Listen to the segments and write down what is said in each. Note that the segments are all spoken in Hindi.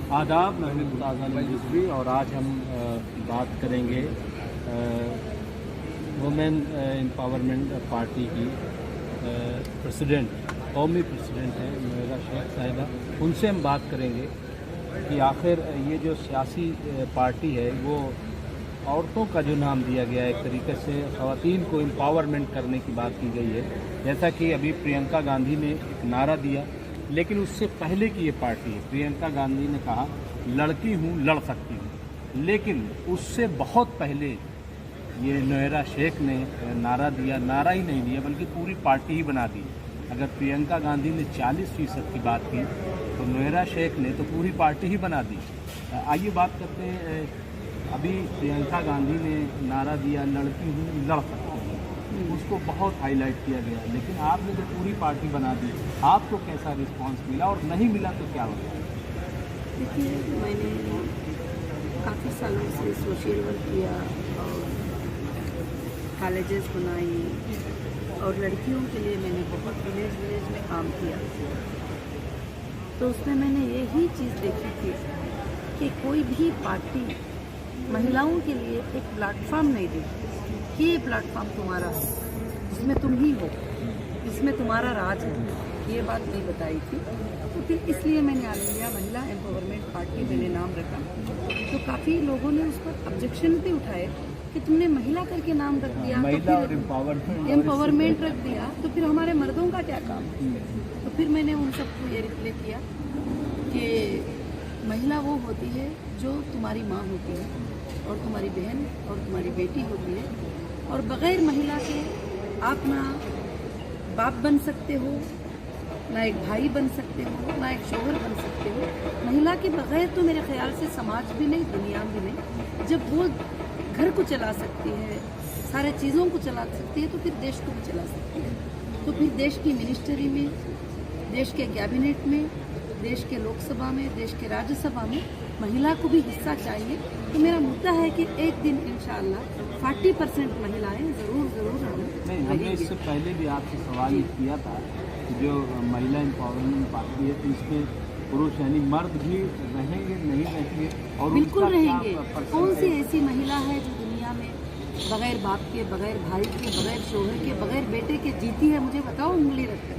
आदाब, मैं हूं मुताज़ अली रिजवी और आज हम बात करेंगे वुमेन एम्पावरमेंट पार्टी की प्रेसिडेंट, कौमी प्रेसिडेंट हैं नोएरा शेख साहिबा। उनसे हम बात करेंगे कि आखिर ये जो सियासी पार्टी है वो औरतों का जो नाम दिया गया है, एक तरीके से ख़वातीन को एम्पावरमेंट करने की बात की गई है। जैसा कि अभी प्रियंका गांधी ने एक नारा दिया, लेकिन उससे पहले की ये पार्टी है। प्रियंका गांधी ने कहा लड़की हूँ, लड़ सकती हूँ, लेकिन उससे बहुत पहले ये नोएरा शेख ने नारा दिया, नारा ही नहीं दिया बल्कि पूरी पार्टी ही बना दी। अगर प्रियंका गांधी ने 40% की बात की तो नोएरा शेख ने तो पूरी पार्टी ही बना दी। आइए बात करते हैं। अभी प्रियंका गांधी ने नारा दिया लड़की हूँ, लड़ सकती हूँ, उसको बहुत हाईलाइट किया गया, लेकिन आपने जो पूरी पार्टी बना दी, आपको कैसा रिस्पांस मिला और नहीं मिला तो क्या होगा? देखिए, मैंने काफ़ी सालों से सोशल वर्क किया और कॉलेजेस बनाई और लड़कियों के लिए मैंने बहुत विलेज में काम किया। तो उसमें मैंने यही चीज़ देखी थी कि कोई भी पार्टी महिलाओं के लिए एक प्लेटफॉर्म नहीं देती कि ये प्लेटफॉर्म तुम्हारा है, जिसमें तुम ही हो, इसमें तुम्हारा राज है, ये बात नहीं बताई थी। तो फिर इसलिए मैंने ऑल इंडिया महिला एम्पावरमेंट पार्टी मैंने नाम रखा। तो काफ़ी लोगों ने उस पर ऑब्जेक्शन भी उठाए कि तुमने महिला करके नाम रख दिया, महिला तो फिर एम्पावरमेंट रख दिया, तो फिर हमारे मर्दों का क्या काम है? तो फिर मैंने उन सबको ये रिप्लाई किया कि महिला वो होती है जो तुम्हारी माँ होती है और तुम्हारी बहन और तुम्हारी बेटी होती है, और बग़ैर महिला के आप ना बाप बन सकते हो, ना एक भाई बन सकते हो, ना एक शौहर बन सकते हो। महिला के बग़ैर तो मेरे ख्याल से समाज भी नहीं, दुनिया भी नहीं। जब वो घर को चला सकती है, सारे चीज़ों को चला सकती है, तो फिर देश को भी चला सकती है। तो फिर देश की मिनिस्ट्री में, देश के कैबिनेट में, देश के लोकसभा में, देश के राज्यसभा में महिला को भी हिस्सा चाहिए। तो मेरा मुद्दा है कि एक दिन इंशाअल्लाह 40% महिलाएं ज़रूर हमने इससे पहले भी आपसे सवाल किया था कि जो महिला एम्पावरमेंट पार्टी है तो इसमें पुरुष यानी मर्द भी रहेंगे, नहीं रहेंगे? और बिल्कुल रहेंगे। कौन सी ऐसी महिला है जो दुनिया में बगैर बाप के, बगैर भाई के, बगैर शोहर के, बगैर बेटे के जीती है? मुझे बताओ उंगली रखकर।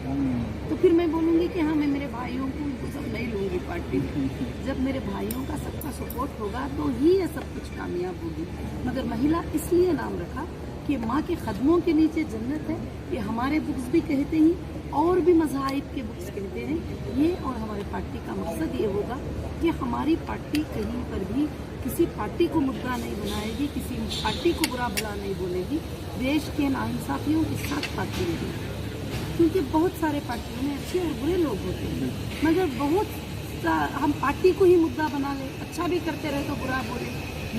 तो फिर मैं बोलूँगी कि हाँ, मैं मेरे भाइयों को सब नहीं लूँगी पार्टी में। जब मेरे भाइयों का सबका सपोर्ट होगा तो ही ये सब कुछ कामयाब होगी। मगर महिला इसलिए नाम रखा कि माँ के कदमों के नीचे जन्नत है, ये हमारे बुक्स भी कहते हैं और भी मज़ाहिब के बुक्स कहते हैं ये। और हमारी पार्टी का मकसद ये होगा कि हमारी पार्टी कहीं पर भी किसी पार्टी को मुद्दा नहीं बनाएगी, किसी पार्टी को बुरा भला नहीं बोलेगी, देश के नाइंसाफियों के साथ पार्टी नहीं। क्योंकि बहुत सारे पार्टियों में अच्छे और बुरे लोग होते हैं, मगर बहुत हम पार्टी को ही मुद्दा बना ले, अच्छा भी करते रहे तो बुरा बोले,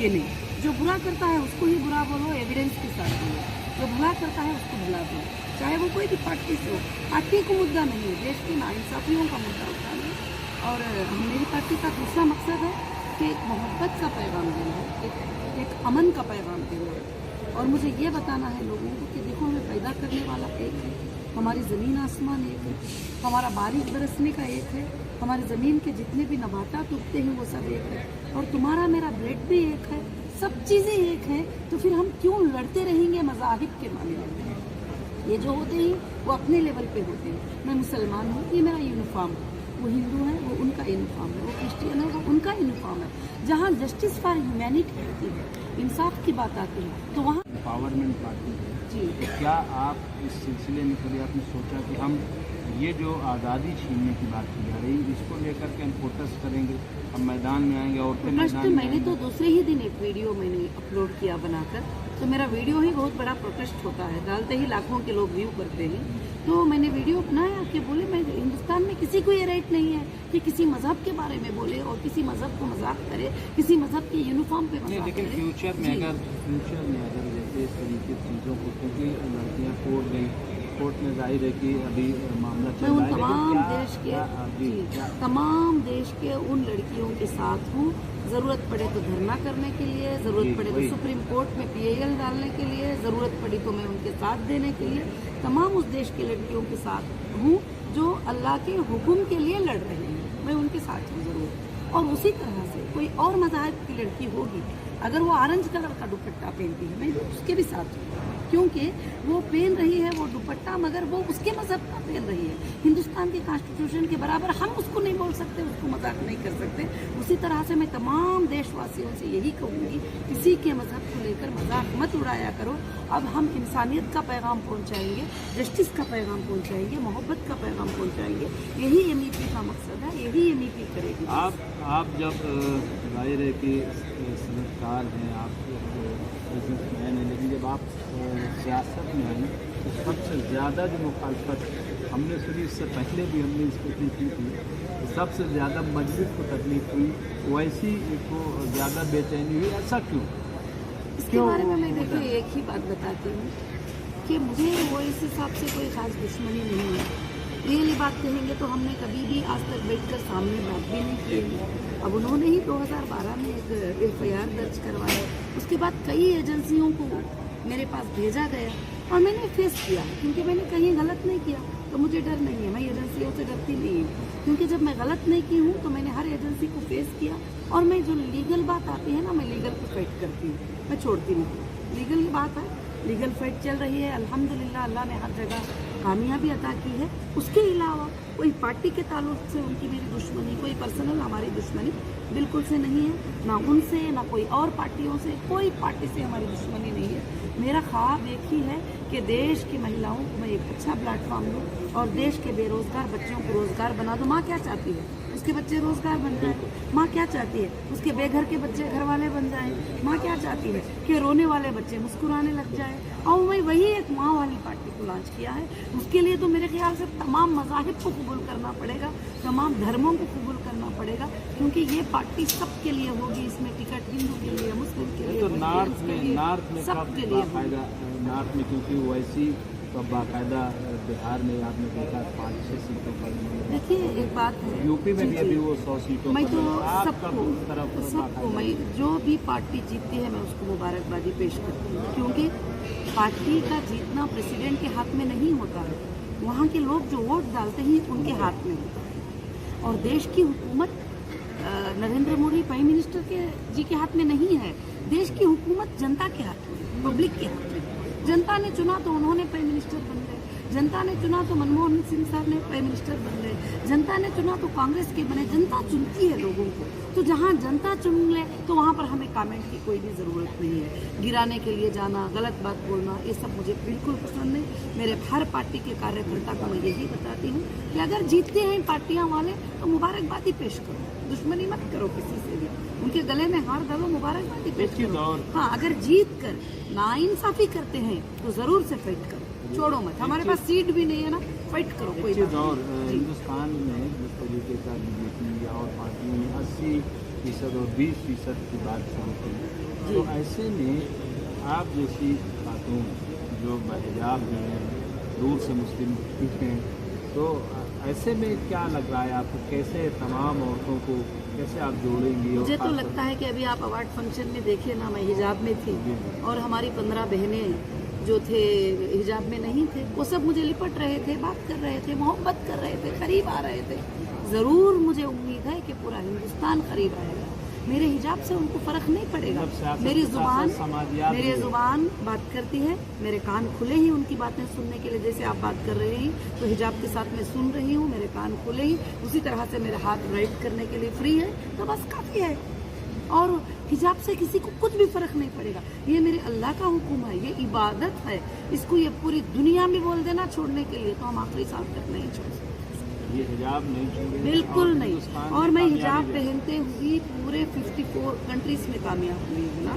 ये नहीं। जो बुरा करता है उसको ही बुरा बोलो, एविडेंस के साथ बोलो। जो भला करता है उसको भला बोलो, चाहे वो कोई भी पार्टी से हो। पार्टी को मुद्दा नहीं है, देश के नाइंसाफियों का मुद्दा उठाना। और मेरी पार्टी का दूसरा मकसद है कि एक मोहब्बत का पैगाम देना है, एक अमन का पैगाम देना है। और मुझे ये बताना है लोगों को कि देखो, हमें पैदा करने वाला एक है, हमारी ज़मीन आसमान एक है, हमारा बारिश बरसने का एक है, हमारी ज़मीन के जितने भी नबातात उगते हैं वो सब एक है, और तुम्हारा मेरा ब्लड भी एक है, सब चीज़ें एक हैं। तो फिर हम क्यों लड़ते रहेंगे मज़ाहिब के मामले में? ये जो होते हैं वो अपने लेवल पे होते हैं। मैं मुसलमान हूँ, ये मेरा यूनिफॉर्म है, वो हिंदू है, वो उनका यूनिफॉर्म है, वो क्रिश्चियन है, वो उनका यूनिफॉर्म है। जहाँ जस्टिस फॉर ह्यूमैनिटी होती है, इंसाफ की बात आती है, तो वहाँ एम्पावरमेंट पार्टी है जी। तो क्या आप इस सिलसिले में कभी आपने सोचा कि हम ये जो आज़ादी छीनने की बात की जा रही है इसको लेकर के हम प्रोटेस्ट करेंगे, हम मैदान में आएंगे? और मैंने तो दूसरे ही दिन एक वीडियो मैंने अपलोड किया बनाकर, तो मेरा वीडियो ही बहुत बड़ा प्रोटेस्ट होता है, डालते ही लाखों के लोग व्यू करते हैं। तो मैंने वीडियो बनाया कि बोले मैं हिंदुस्तान में किसी को ये राइट नहीं है कि किसी मजहब के बारे में बोले और किसी मजहब को मजाक करे, किसी मजहब के यूनिफॉर्म पे मजाक लेकिन करे। फ्यूचर में अगर जैसे इस तरीके की चीज़ों को, क्योंकि लड़कियाँ कोर्ट गई, कोर्ट में जाहिर है कि अभी मामला चल रहा है, तमाम देश के उन लड़कियों के साथ हूँ। ज़रूरत पड़े तो धरना करने के लिए, ज़रूरत पड़े तो सुप्रीम कोर्ट में PIL डालने के लिए, ज़रूरत पड़ी तो मैं उनके साथ देने के लिए तमाम उस देश की लड़कियों के साथ हूँ जो अल्लाह के हुक्म के लिए लड़ रहे हैं। मैं उनके साथ हूँ ज़रूर। और उसी तरह से कोई और मज़हब की लड़की होगी, अगर वो ऑरेंज कलर का दुपट्टा पहनती है मैं भी उसके भी साथ हूँ, क्योंकि वो पहन रही है वो दुपट्टा, मगर वो उसके मज़हब का पहन रही है। हिंदुस्तान के कॉन्स्टिट्यूशन के बराबर हम उसको नहीं बोल सकते, उसको मजाक नहीं कर सकते। उसी तरह से मैं तमाम देशवासियों से यही कहूँगी, किसी के मज़हब को लेकर मजाक मत उड़ाया करो। अब हम इंसानियत का पैगाम पहुँचाएंगे, जस्टिस का पैगाम पहुँचाएंगे, मोहब्बत का पैगाम पहुँचाएंगे। यही MEP का मकसद है, यही MEP करेगी। आप जब जाहिर है कि सनतकार हैं, आप बिजनेसमैन हैं, लेकिन जब आप सियासत में आए तो सबसे ज़्यादा जो मुखालफत हमने सुनी, इससे पहले भी हमने इसको की थी, तो सबसे ज़्यादा मजलिस को तकलीफ हुई, वैसी को ज़्यादा बेचैनी हुई, ऐसा क्यों? इसके बारे में मैं देखिए एक ही बात बताती हूँ कि मुझे वो इस हिसाब से कोई ख़ास दुश्मनी नहीं है। रियली बात कहेंगे तो हमने कभी भी आज तक बैठकर सामने बात भी नहीं की है। अब उन्होंने ही 2012 में एक FIR दर्ज करवाया, उसके बाद कई एजेंसियों को मेरे पास भेजा गया और मैंने फेस किया, क्योंकि मैंने कहीं गलत नहीं किया तो मुझे डर नहीं है। मैं एजेंसियों से डरती नहीं हूँ, क्योंकि जब मैं गलत नहीं की हूँ तो मैंने हर एजेंसी को फेस किया। और मैं जो लीगल बात आती है ना, मैं लीगल को फाइट करती हूँ, मैं छोड़ती नहीं। लीगल की बात है, लीगल फाइट चल रही है, अल्हम्दुलिल्लाह अल्लाह ने हर जगह कामयाबी अता की है। उसके अलावा कोई पार्टी के ताल्लुक से उनकी मेरी दुश्मनी, कोई पर्सनल हमारी दुश्मनी बिल्कुल से नहीं है, ना उनसे ना कोई और पार्टियों से, कोई पार्टी से हमारी दुश्मनी नहीं है। मेरा ख्वाब एक ही है कि देश की महिलाओं को मैं एक अच्छा प्लेटफॉर्म दूँ और देश के बेरोजगार बच्चों को रोजगार बना दूँ। माँ क्या चाहती है? उसके बच्चे रोजगार बन जाए। माँ क्या चाहती है? उसके बेघर के बच्चे घर वाले बन जाएं। माँ क्या चाहती है? कि रोने वाले बच्चे मुस्कुराने लग जाए। और मैं वही एक माँ वाली पार्टी को लॉन्च किया है। उसके लिए तो मेरे ख्याल से तमाम मज़ाहिब को कबूल करना पड़ेगा, तमाम धर्मों को कबूल करना पड़ेगा, क्योंकि ये पार्टी सबके लिए होगी। इसमें टिकट हिंदू के लिए, मुस्लिम के लिए, तो नॉर्थ में सबके लिए फायदा नॉर्थ में, क्योंकि वैसी तो बाकायदा बिहार में आपने देखा 5-6 सीटों पर। देखिए एक बात है, यूपी में भी अभी वो 100 सीटों मैं पर तो है। सबको मैं जो भी पार्टी जीतती है मैं उसको मुबारकबादी पेश करती हूँ, क्योंकि पार्टी का जीतना प्रेसिडेंट के हाथ में नहीं होता है, वहाँ के लोग जो वोट डालते हैं उनके हाथ में होता है। और देश की हुकूमत नरेंद्र मोदी प्राइम मिनिस्टर जी के हाथ में नहीं है। देश की हुकूमत जनता के हाथ में, पब्लिक के हाथ में। जनता ने चुना तो उन्होंने प्राइम मिनिस्टर बन गए, जनता ने चुना तो मनमोहन सिंह साहब ने प्राइम मिनिस्टर बन गए, जनता ने चुना तो कांग्रेस के बने। जनता चुनती है लोगों को, तो जहाँ जनता चुन ले तो वहाँ पर हमें कमेंट की कोई भी ज़रूरत नहीं है। गिराने के लिए जाना, गलत बात बोलना, ये सब मुझे बिल्कुल पसंद नहीं। मेरे हर पार्टी के कार्यकर्ता को मैं यही बताती हूँ कि अगर जीतते हैं पार्टियाँ वाले तो मुबारकबादी पेश करो, दुश्मनी मत करो किसी से भी, उनके गले में हार डालो, मुबारकबादी पेश करो। हाँ, अगर जीत कर नाइंसाफी करते हैं तो ज़रूर से फाइट करो, छोड़ो मत। हमारे पास सीट भी नहीं है ना, फाइट करो। कोई बात और हिंदुस्तान में जिस तरीके का बीजेपी या और पार्टियों में 80% और 20% की बात शुरू की, तो ऐसे में आप जैसी खातून जो हिजाब में हैं, दूर से मुस्लिम हैं, तो ऐसे में क्या लग रहा है आपको, कैसे तमाम औरतों को कैसे आप जोड़ेंगी? मुझे तो लगता है कि अभी आप अवार्ड फंक्शन में देखिए ना, मैं हिजाब में थी और हमारी 15 बहनें जो थे हिजाब में नहीं थे, वो सब मुझे लिपट रहे थे, बात कर रहे थे, मोहब्बत कर रहे थे, करीब आ रहे थे। ज़रूर मुझे उम्मीद है कि पूरा हिंदुस्तान करीब आएगा। मेरे हिजाब से उनको फ़र्क नहीं पड़ेगा। मेरी ज़ुबान बात करती है, मेरे कान खुले ही उनकी बातें सुनने के लिए। जैसे आप बात कर रहे हैं तो हिजाब के साथ मैं सुन रही हूँ, मेरे कान खुले ही, उसी तरह से मेरे हाथ राइट करने के लिए फ्री है, तो बस काफ़ी है। और हिजाब से किसी को कुछ भी फ़र्क नहीं पड़ेगा। ये मेरे अल्लाह का हुक्म है, ये इबादत है। इसको ये पूरी दुनिया में बोल देना छोड़ने के लिए, तो हम आखिरी साल तक नहीं छोड़ सकते। ये हिजाब नहीं छोड़ेंगे, बिल्कुल नहीं। और मैं हिजाब पहनते हुए पूरे 54 कंट्रीज में कामयाब हुई हूँ ना,